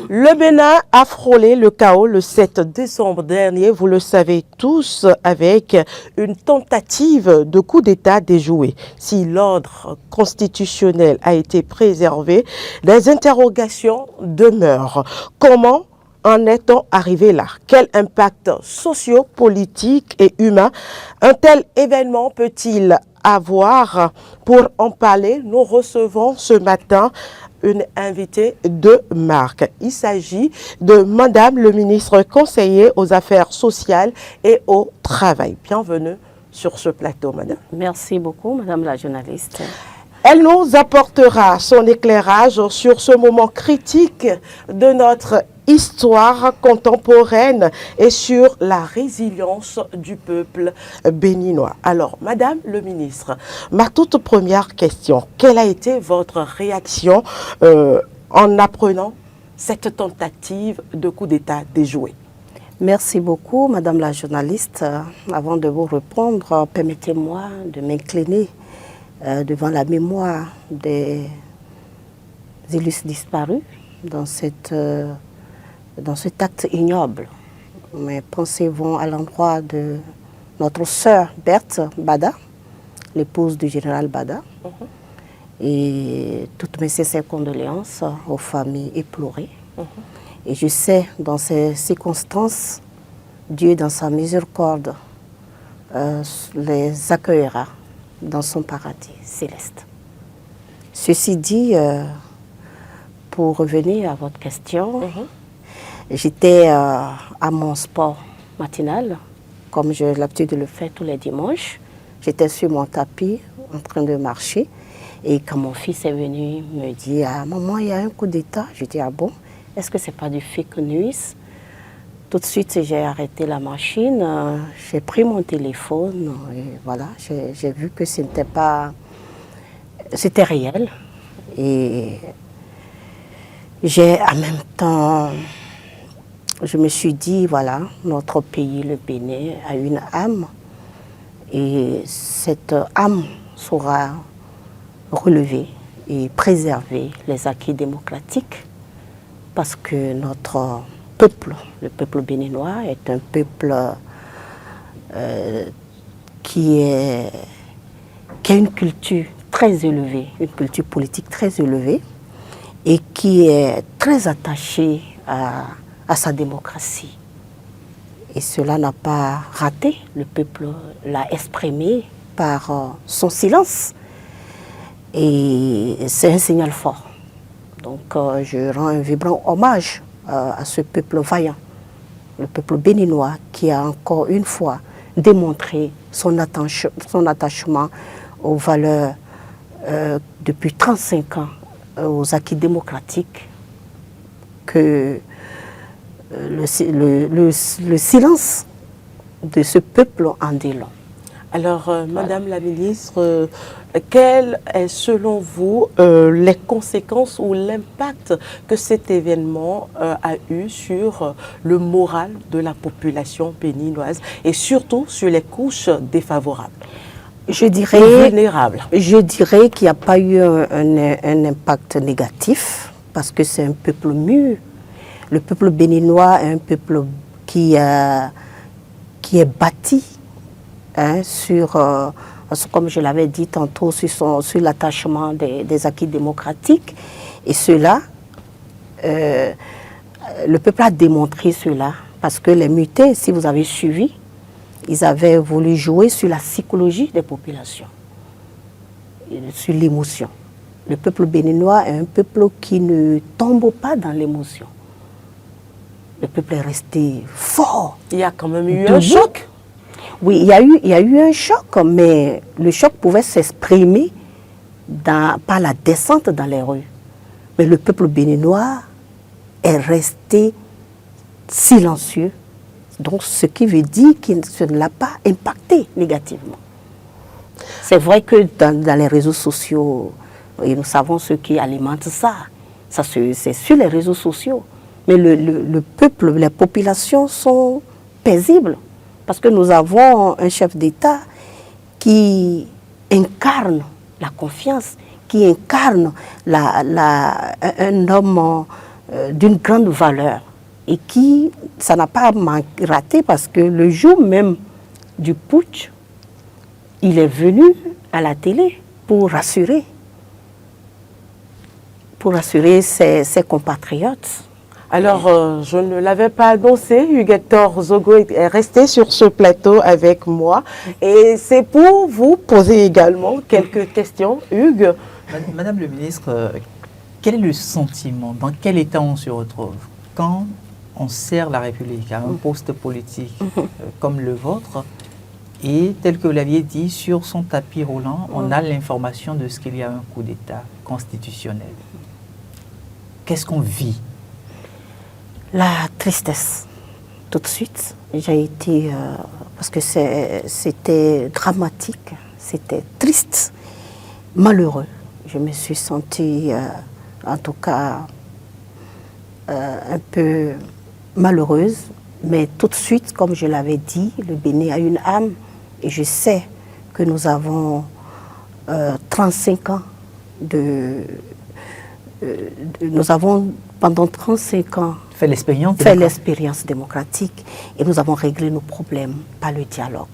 Le Bénin a frôlé le chaos le 7 décembre dernier, vous le savez tous, avec une tentative de coup d'État déjouée. Si l'ordre constitutionnel a été préservé, les interrogations demeurent. Comment en est-on arrivé là? Quel impact socio-politique et humain un tel événement peut-il avoir? Pour en parler, nous recevons ce matin une invitée de marque. Il s'agit de Madame le ministre conseiller aux Affaires sociales et au Travail. Bienvenue sur ce plateau, Madame. Merci beaucoup, Madame la journaliste. Elle nous apportera son éclairage sur ce moment critique de notre histoire contemporaine et sur la résilience du peuple béninois. Alors, Madame le ministre, ma toute première question, quelle a été votre réaction en apprenant cette tentative de coup d'État déjouée? Merci beaucoup, Madame la journaliste. Avant de vous répondre, permettez-moi de m'incliner devant la mémoire des illustres disparus dans cet acte ignoble. Mes pensées vont à l'endroit de notre sœur Berthe Bada, l'épouse du général Bada, et toutes mes sincères condoléances aux familles éplorées. Et je sais, dans ces circonstances, Dieu, dans sa miséricorde, les accueillera dans son paradis céleste. Ceci dit, pour revenir à votre question, j'étais à mon sport matinal, comme j'ai l'habitude de le faire tous les dimanches. J'étais sur mon tapis en train de marcher. Et quand mon fils est venu me dire « Maman, il y a un coup d'État », je dis « Ah bon, est-ce que ce n'est pas du fake news ?» Tout de suite, j'ai arrêté la machine, j'ai pris mon téléphone et voilà, j'ai vu que ce n'était pas... C'était réel. Et j'ai en même temps... Je me suis dit, voilà, notre pays, le Bénin, a une âme. Et cette âme saura relever et préserver les acquis démocratiques. Parce que notre peuple, le peuple béninois, est un peuple qui a une culture très élevée, une culture politique très élevée, et qui est très attaché à sa démocratie. Et cela n'a pas raté, le peuple l'a exprimé par son silence. Et c'est un signal fort. Donc je rends un vibrant hommage à ce peuple vaillant, le peuple béninois qui a encore une fois démontré son attachement aux valeurs depuis 35 ans, aux acquis démocratiques, que le silence de ce peuple en dit long. Alors, Madame la ministre, quelles sont selon vous les conséquences ou l'impact que cet événement a eu sur le moral de la population béninoise et surtout sur les couches défavorables? Vulnérables. Je dirais qu'il n'y a pas eu un impact négatif parce que c'est un peuple mûr. Le peuple béninois est un peuple qui est bâti sur, comme je l'avais dit tantôt, sur l'attachement des acquis démocratiques. Et cela, le peuple a démontré cela, parce que les mutés, si vous avez suivi, ils avaient voulu jouer sur la psychologie des populations, sur l'émotion. Le peuple béninois est un peuple qui ne tombe pas dans l'émotion. Le peuple est resté fort. Il y a quand même eu un choc. Oui, il y a eu un choc, mais le choc pouvait s'exprimer par la descente dans les rues. Mais le peuple béninois est resté silencieux, donc ce qui veut dire qu'il ne l'a pas impacté négativement. C'est vrai que dans les réseaux sociaux, et nous savons ce qui alimente ça c'est sur les réseaux sociaux. Mais le peuple, les populations sont paisibles. Parce que nous avons un chef d'État qui incarne la confiance, qui incarne un homme d'une grande valeur et qui, ça n'a pas raté parce que le jour même du putsch, il est venu à la télé pour rassurer ses compatriotes. Alors, je ne l'avais pas annoncé, Hugues-Hector Zogo est resté sur ce plateau avec moi. Et c'est pour vous poser également quelques questions. Hugues. Madame le ministre, quel est le sentiment, dans quel état on se retrouve quand on sert la République à un poste politique comme le vôtre et, tel que vous l'aviez dit, sur son tapis roulant, on a l'information de ce qu'il y a un coup d'État constitutionnel. Qu'est-ce qu'on vit? La tristesse, tout de suite. J'ai été, parce que c'était dramatique, c'était triste, malheureux. Je me suis sentie, en tout cas, un peu malheureuse. Mais tout de suite, comme je l'avais dit, le Bénin a une âme. Et je sais que nous avons 35 ans nous avons, pendant 35 ans, fait l'expérience démocratique et nous avons réglé nos problèmes par le dialogue.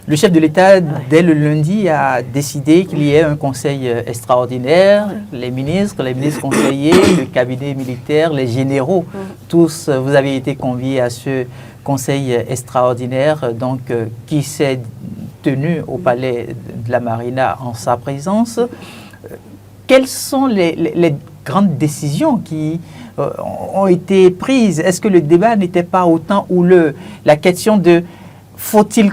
Le chef de l'État, dès le lundi, a décidé qu'il y ait un conseil extraordinaire. Les ministres conseillers, le cabinet militaire, les généraux, tous, vous avez été conviés à ce conseil extraordinaire donc, qui s'est tenu au palais de la Marina en sa présence. Quelles sont les grandes décisions qui ont été prises? Est-ce que le débat n'était pas autant houleux? La question de faut-il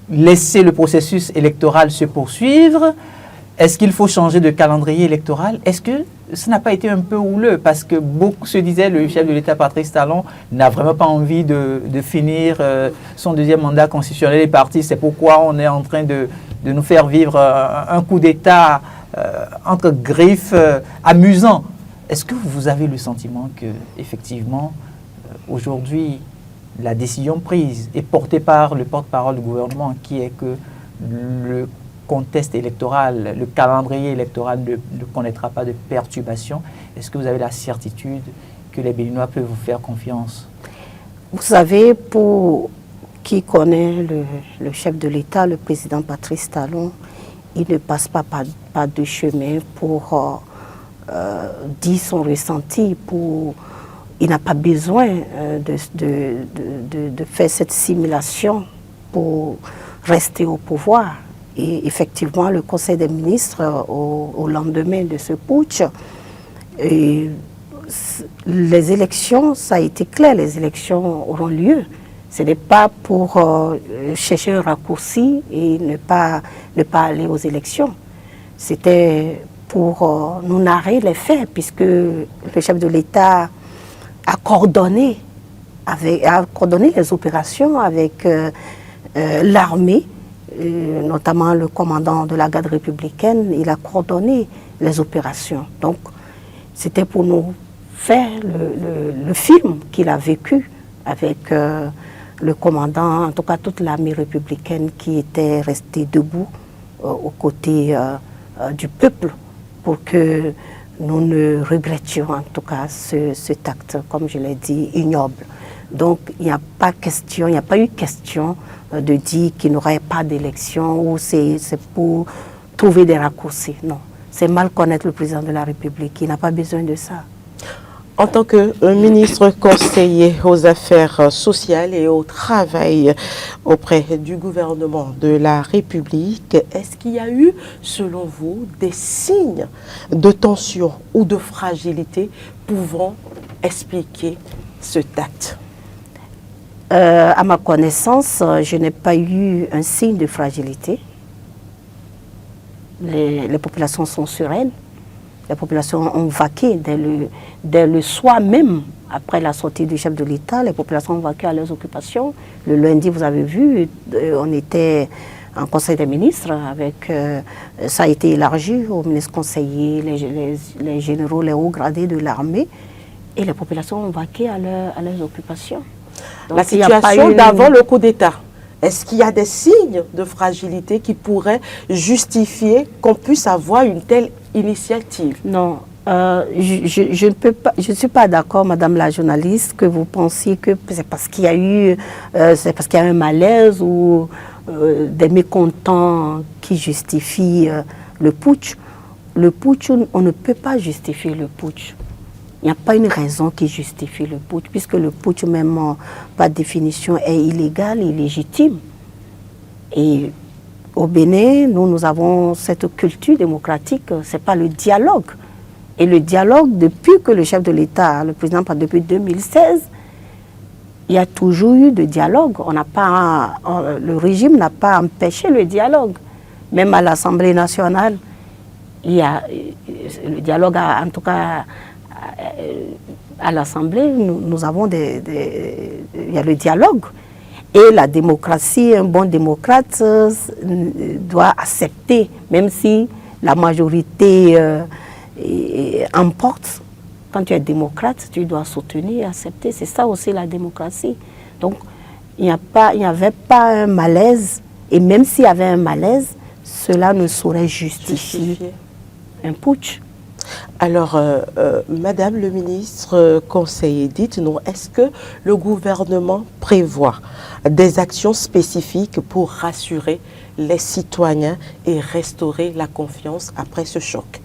laisser le processus électoral se poursuivre? Est-ce qu'il faut changer de calendrier électoral? Est-ce que ça n'a pas été un peu houleux? Parce que beaucoup se disaient, le chef de l'État, Patrice Talon, n'a vraiment pas envie de finir son deuxième mandat constitutionnel et parti. C'est pourquoi on est en train de nous faire vivre un coup d'État entre griffes amusant. Est-ce que vous avez le sentiment que, effectivement, aujourd'hui, la décision prise est portée par le porte-parole du gouvernement, qui est que le contexte électoral, le calendrier électoral ne connaîtra pas de perturbations? Est-ce que vous avez la certitude que les Béninois peuvent vous faire confiance? Vous savez, pour qui connaît le chef de l'État, le président Patrice Talon, il ne passe pas de chemin pour dire son ressenti, il n'a pas besoin de faire cette simulation pour rester au pouvoir. Et effectivement, le Conseil des ministres, au lendemain de ce putsch, les élections, ça a été clair, les élections auront lieu. Ce n'est pas pour chercher un raccourci et ne pas aller aux élections. C'était pour nous narrer les faits, puisque le chef de l'État a coordonné les opérations avec l'armée, notamment le commandant de la garde républicaine. Il a coordonné les opérations. Donc, c'était pour nous faire le film qu'il a vécu avec le commandant, en tout cas toute l'armée républicaine qui était restée debout aux côtés du peuple pour que nous ne regrettions en tout cas cet acte, comme je l'ai dit, ignoble. Donc il n'y a pas eu question de dire qu'il n'y aurait pas d'élection ou c'est pour trouver des raccourcis. Non, c'est mal connaître le président de la République, il n'a pas besoin de ça. En tant que ministre conseiller aux affaires sociales et au travail auprès du gouvernement de la République, est-ce qu'il y a eu, selon vous, des signes de tension ou de fragilité pouvant expliquer cet acte? À ma connaissance, je n'ai pas eu un signe de fragilité. Les populations sont sereines. Les populations ont vaqué dès le soir même, après la sortie du chef de l'État, les populations ont vaqué à leurs occupations. Le lundi, vous avez vu, on était en Conseil des ministres, ça a été élargi aux ministres conseillers, les généraux, les hauts gradés de l'armée, et les populations ont vaqué à leurs occupations. Donc, la situation d'avant le coup d'État, est-ce qu'il y a des signes de fragilité qui pourraient justifier qu'on puisse avoir une telle initiative? Non, Je ne peux pas, je ne suis pas d'accord, Madame la journaliste, que vous pensiez que c'est parce qu'il y a eu, c'est parce qu'il y a un malaise ou des mécontents qui justifient le putsch. Le putsch, on ne peut pas justifier le putsch. Il n'y a pas une raison qui justifie le putsch, puisque le putsch, même par définition, est illégal, illégitime. Et au Bénin, nous avons cette culture démocratique, ce n'est pas le dialogue. Et le dialogue, depuis que le chef de l'État, le président, depuis 2016, il y a toujours eu de dialogue. Le régime n'a pas empêché le dialogue. Même à l'Assemblée nationale, il y a le dialogue, en tout cas à l'Assemblée, nous avons il y a le dialogue. Et la démocratie, un bon démocrate doit accepter, même si la majorité emporte. Quand tu es démocrate, tu dois soutenir et accepter. C'est ça aussi la démocratie. Donc, il n'y avait pas un malaise. Et même s'il y avait un malaise, cela ne saurait justifier un putsch. Alors, Madame le ministre conseiller, dites-nous, est-ce que le gouvernement prévoit des actions spécifiques pour rassurer les citoyens et restaurer la confiance après ce choc?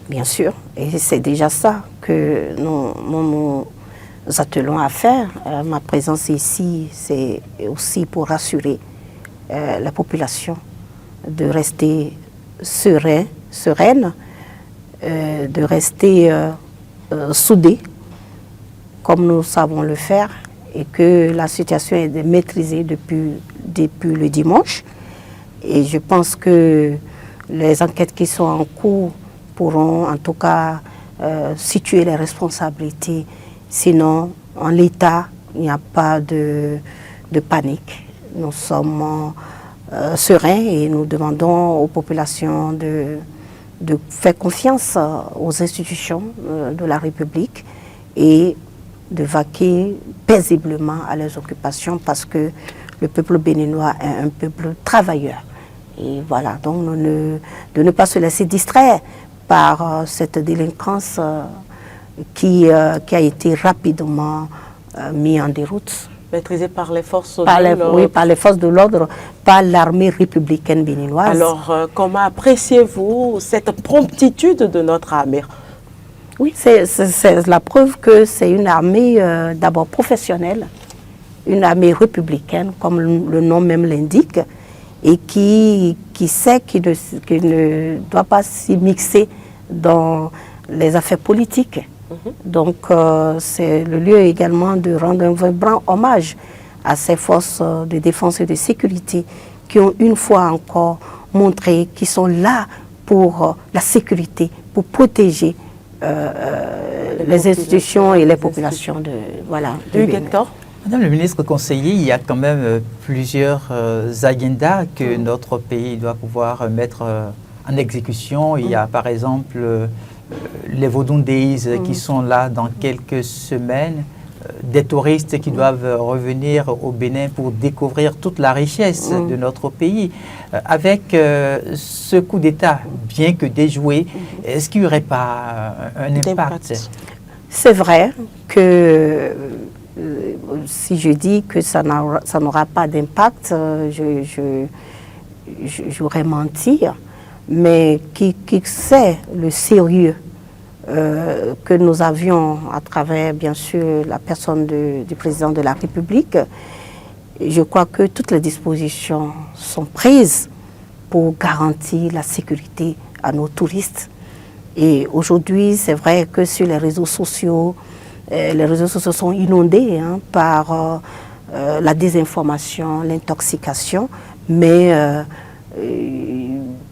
Bien sûr, et c'est déjà ça que nous attelons à faire. Ma présence ici, c'est aussi pour rassurer la population de rester sereine, de rester soudée, comme nous savons le faire, et que la situation est maîtrisée depuis le dimanche. Et je pense que les enquêtes qui sont en cours pourront en tout cas situer les responsabilités. Sinon, en l'état, il n'y a pas de panique. Nous sommes sereins et nous demandons aux populations de faire confiance aux institutions de la République et de vaquer paisiblement à leurs occupations parce que le peuple béninois est un peuple travailleur. Et voilà, donc de ne pas se laisser distraire par cette délinquance qui a été rapidement mise en déroute. Maîtrisée par les forces de l'ordre. Oui, par les forces de l'ordre, par l'armée républicaine béninoise. Alors, comment appréciez-vous cette promptitude de notre armée? Oui, c'est la preuve que c'est une armée d'abord professionnelle, une armée républicaine, comme le nom même l'indique, et qui sait qu'il ne doit pas s'y mixer dans les affaires politiques. Donc, c'est le lieu également de rendre un vibrant hommage à ces forces de défense et de sécurité qui ont une fois encore montré qu'ils sont là pour la sécurité, pour protéger les institutions et les populations de Bénin. Madame le ministre conseiller, il y a quand même plusieurs agendas que notre pays doit pouvoir mettre en exécution. Il y a par exemple les Vodun Days qui sont là dans quelques semaines, des touristes qui doivent revenir au Bénin pour découvrir toute la richesse de notre pays. Avec ce coup d'État, bien que déjoué, est-ce qu'il n'y aurait pas un impact? C'est vrai que si je dis que ça n'aura pas d'impact, j'aurais menti. Mais qui sait le sérieux que nous avions à travers, bien sûr, la personne du président de la République, je crois que toutes les dispositions sont prises pour garantir la sécurité à nos touristes. Et aujourd'hui, c'est vrai que sur les réseaux sociaux sont inondés par la désinformation, l'intoxication, mais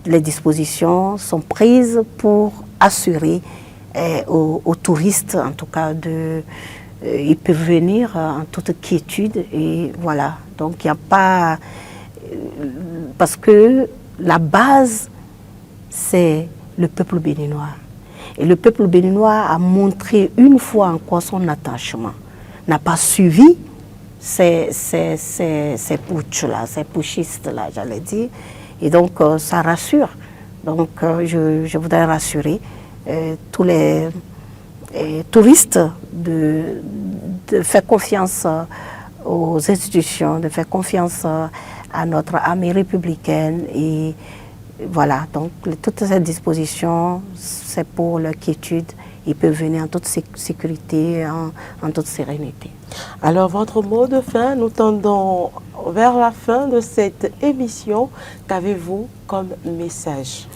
les dispositions sont prises pour assurer aux touristes, en tout cas, ils peuvent venir en toute quiétude. Et voilà, donc il n'y a pas... Parce que la base, c'est le peuple béninois. Et le peuple béninois a montré une fois encore son attachement, n'a pas suivi ces putschs-là, ces putschistes-là, j'allais dire. Et donc, ça rassure. Donc, je voudrais rassurer tous les touristes de faire confiance aux institutions, de faire confiance à notre armée républicaine. Et voilà, donc toutes ces dispositions, c'est pour leur quiétude. Ils peuvent venir en toute sécurité, en toute sérénité. Alors, votre mot de fin, nous tendons vers la fin de cette émission. Qu'avez-vous comme message?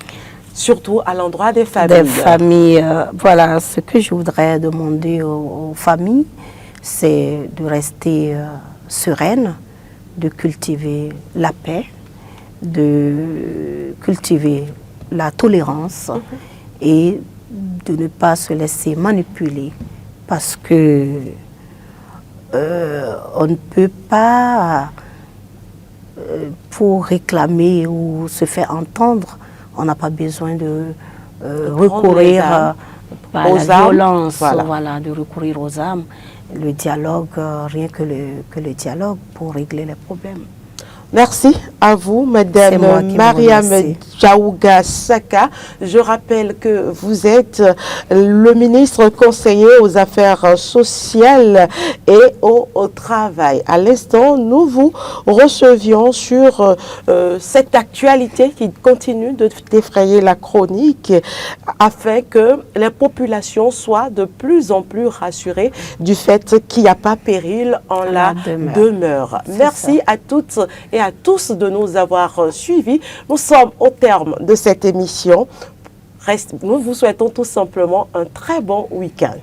Surtout à l'endroit des familles. Des familles, voilà, ce que je voudrais demander aux familles, c'est de rester sereines, de cultiver la paix, de cultiver la tolérance et de ne pas se laisser manipuler parce que on ne peut pas, pour réclamer ou se faire entendre, on n'a pas besoin de recourir à la violence, voilà, de recourir aux armes. Le dialogue, rien que le dialogue pour régler les problèmes. Merci à vous, Madame Mariam Djaouga Saka. Je rappelle que vous êtes le ministre conseiller aux Affaires sociales et au travail. À l'instant, nous vous recevions sur cette actualité qui continue de défrayer la chronique afin que les populations soient de plus en plus rassurées du fait qu'il n'y a pas péril en la demeure. Merci à toutes et à tous de nous avoir suivis. Nous sommes au terme de cette émission. Nous vous souhaitons tout simplement un très bon week-end.